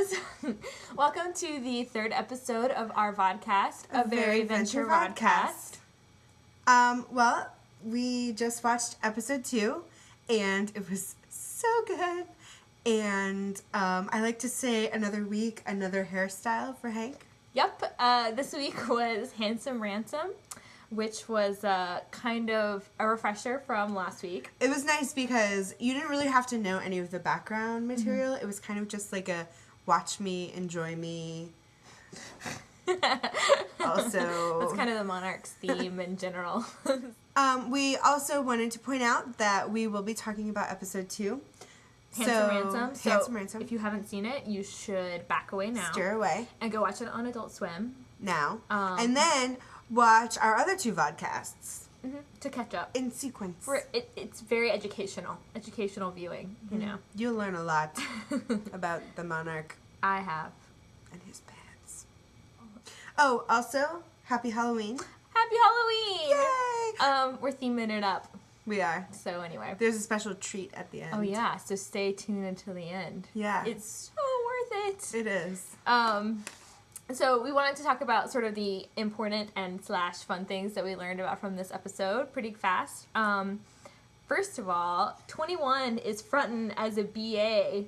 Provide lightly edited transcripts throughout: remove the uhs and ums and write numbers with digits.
Spazz! Welcome to the third episode of our Vodcast, a Very Venture Vodcast. Well, we just watched episode 2, and it was so good. And I like to say another week, another hairstyle for Hank. Yep, this week was Handsome Ransom, which was kind of a refresher from last week. It was nice because you didn't really have to know any of the background material. Mm-hmm. It was kind of just like a watch me, enjoy me. Also, that's kind of the Monarch's theme in general. We also wanted to point out that we will be talking about episode 2. Handsome Ransom. If you haven't seen it, you should back away now. Steer away. And go watch it on Adult Swim. Now. And then watch our other 2 vodcasts. Mm-hmm. To catch up. In sequence. It's very educational viewing, you know. You'll learn a lot about the Monarch. I have. And his pants. Oh, also, happy Halloween. Happy Halloween! Yay! We're theming it up. We are. So anyway. There's a special treat at the end. Oh yeah, so stay tuned until the end. Yeah. It's so worth it. It is. So we wanted to talk about sort of the important and / fun things that we learned about from this episode pretty fast. First of all, 21 is fronting as a BA.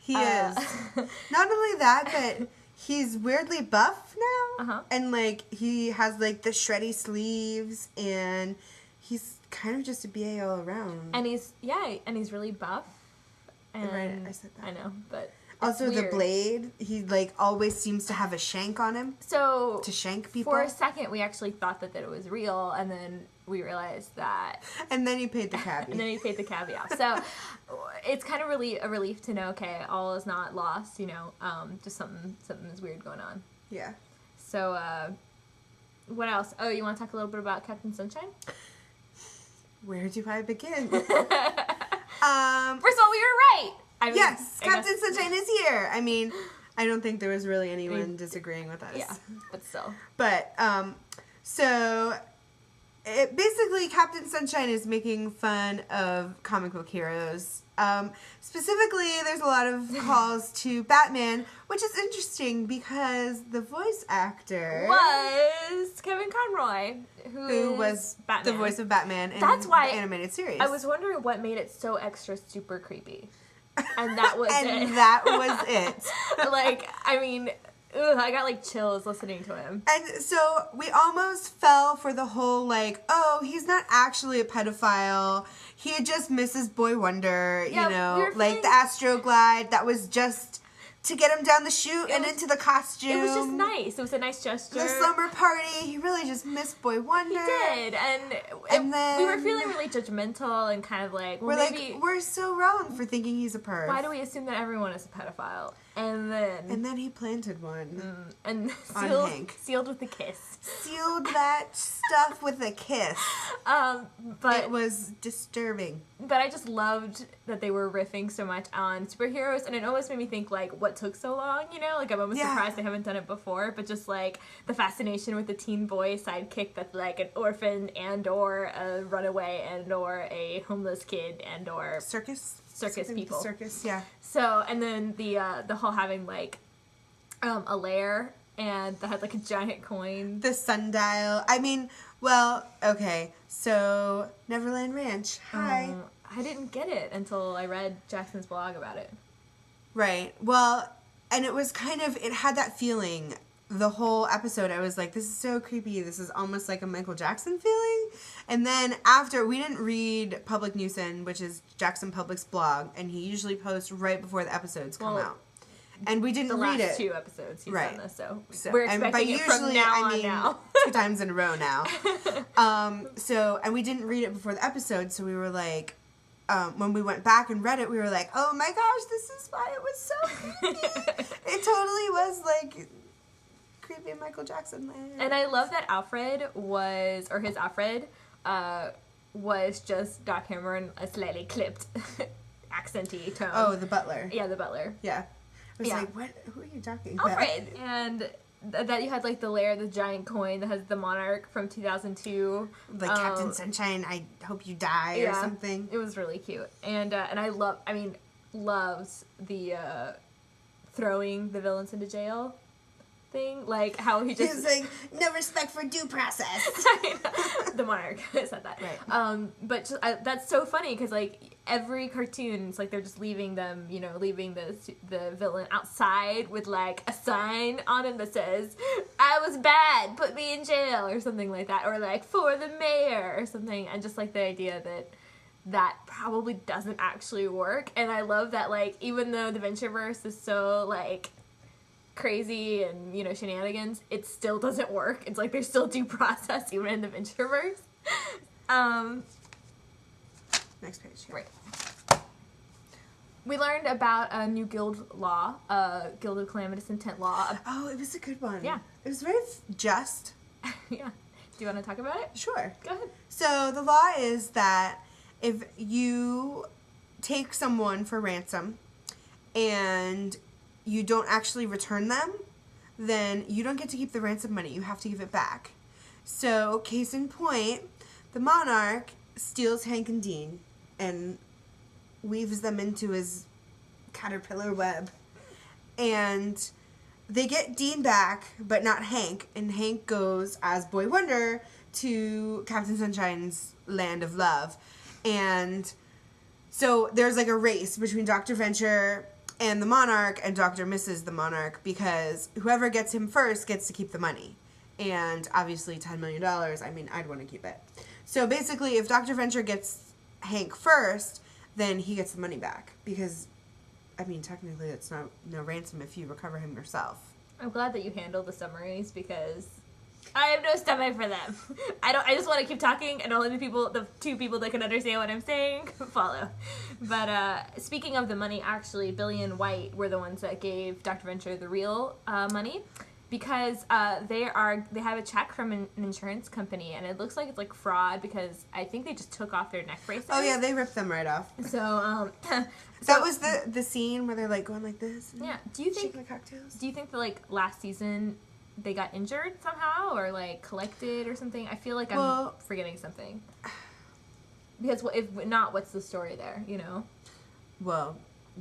He is. Not only that, but he's weirdly buff now. Uh-huh. And like he has like the shreddy sleeves, and he's kind of just a BA all around. And he's really buff. And right, I said that. I know, but also the blade, he like always seems to have a shank on him. So to shank people. For a second, we actually thought that it was real, and then we realized that. And then he paid the caveat. So it's kind of really a relief to know, okay, all is not lost. You know, just something is weird going on. Yeah. So what else? Oh, you want to talk a little bit about Captain Sunshine? Where do I begin? First of all, we were right. Yes, Captain Sunshine is here. I mean, I don't think there was really anyone disagreeing with us. Yeah, but still. But, so, basically, Captain Sunshine is making fun of comic book heroes. Specifically, there's a lot of calls to Batman, which is interesting because the voice actor was Kevin Conroy, who was Batman. The voice of Batman in That's why the animated series. I was wondering what made it so extra super creepy. And that was it. That was it. Like, I mean, I got like chills listening to him. And so we almost fell for the whole like, oh, he's not actually a pedophile. He just misses Boy Wonder, you know, like the Astroglide. That was just to get him down the chute and into the costume. It was just nice. It was a nice gesture. The slumber party. He really just missed Boy Wonder. He did, and then we were feeling really judgmental and kind of like, well, we're so wrong for thinking he's a perv. Why do we assume that everyone is a pedophile? And then he planted one. And sealed with a kiss. Sealed that stuff with a kiss. But it was disturbing. But I just loved that they were riffing so much on superheroes, and it almost made me think, like, what took so long, you know? Like, I'm almost surprised they haven't done it before, but just, like, the fascination with the teen boy sidekick that's, like, an orphan and/or a runaway and/or a homeless kid and/or circus people. Circus, yeah. So, and then the whole having, like, a lair, and that had, like, a giant coin. The sundial. I mean, well, okay, so Neverland Ranch. Hi. I didn't get it until I read Jackson's blog about it. Right. Well, and it was kind of, it had that feeling. The whole episode, I was like, this is so creepy. This is almost like a Michael Jackson feeling. And then after, we didn't read Publick Newson, which is Jackson Publick's blog, and he usually posts right before the episodes come out. And we didn't read it. The last 2 episodes he's done this, so we're expecting it from now on now. 2 times in a row now. And we didn't read it before the episode, so we were like, when we went back and read it, we were like, oh my gosh, this is why it was so creepy. It totally was like creepy Michael Jackson land. And I love that Alfred was just Doc Hammer in a slightly clipped accenty tone. Oh, the butler. Yeah, the butler. Yeah. I was like, what? Who are you talking about? Alfred. And that you had, like, the lair, the giant coin that has the Monarch from 2002. Like, Captain Sunshine, I hope you die, or something. It was really cute. And I loves the throwing the villains into jail thing, like how he just... He's like, no respect for due process. The monarch said that. Right. But just, that's so funny because like every cartoon, it's like they're just leaving them, you know, leaving the villain outside with like a sign on him that says, "I was bad, put me in jail," or something like that, or like "for the mayor" or something. And just like the idea that probably doesn't actually work. And I love that, like, even though the Ventureverse is so like crazy and, you know, shenanigans, it still doesn't work. It's like there's still due process even in the Ventureverse. Next page. Yeah. Right. We learned about a new guild law, Guild of Calamitous Intent law. Oh, it was a good one. Yeah. It was very just. Yeah. Do you want to talk about it? Sure. Go ahead. So the law is that if you take someone for ransom and you don't actually return them, then you don't get to keep the ransom money. You have to give it back. So, case in point, the monarch steals Hank and Dean and weaves them into his caterpillar web. And they get Dean back, but not Hank. And Hank goes as Boy Wonder to Captain Sunshine's land of love. And so there's like a race between Dr. Venture and the monarch, and Dr. misses the monarch because whoever gets him first gets to keep the money. And obviously $10 million, I mean, I'd want to keep it. So basically, if Dr. Venture gets Hank first, then he gets the money back. Because, I mean, technically it's no ransom if you recover him yourself. I'm glad that you handled the summaries because I have no stomach for them. I just want to keep talking and only the two people that can understand what I'm saying follow. But speaking of the money, actually, Billy and White were the ones that gave Dr. Venture the real money because they have a check from an insurance company and it looks like it's like fraud because I think they just took off their neck braces. Oh yeah, they ripped them right off. So that was the scene where they're like going like this. Yeah. Do you think shaking the cocktails? Do you think that like last season they got injured somehow or like collected or something? I feel like I'm forgetting something. Because if not, what's the story there, you know? Well, ...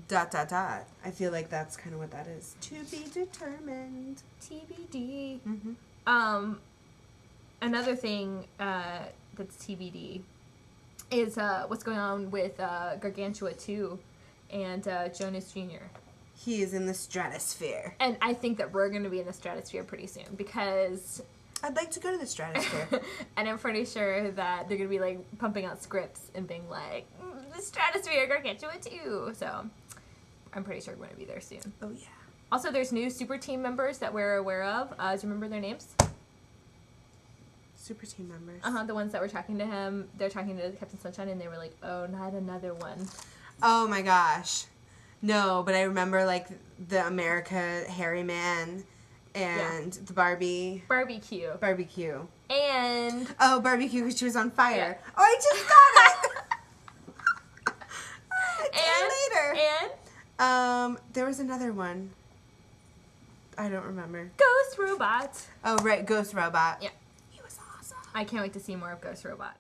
I feel like that's kind of what that is. To be determined. TBD. Mm-hmm. Another thing that's TBD is what's going on with Gargantua 2 and Jonas Jr. He is in the stratosphere. And I think that we're going to be in the stratosphere pretty soon because I'd like to go to the stratosphere. And I'm pretty sure that they're going to be like pumping out scripts and being like, the stratosphere, Gargantua 2. So I'm pretty sure we're going to be there soon. Oh, yeah. Also, there's new super team members that we're aware of. Do you remember their names? Super team members. The ones that were talking to him. They're talking to Captain Sunshine and they were like, oh, not another one. Oh, my gosh. No, but I remember, like, the America Hairy Man and the Barbie. Barbecue. And... Oh, Barbecue because she was on fire. Yeah. Oh, I just got it! And? There was another one. I don't remember. Ghost Robot. Oh, right, Ghost Robot. Yeah. He was awesome. I can't wait to see more of Ghost Robot.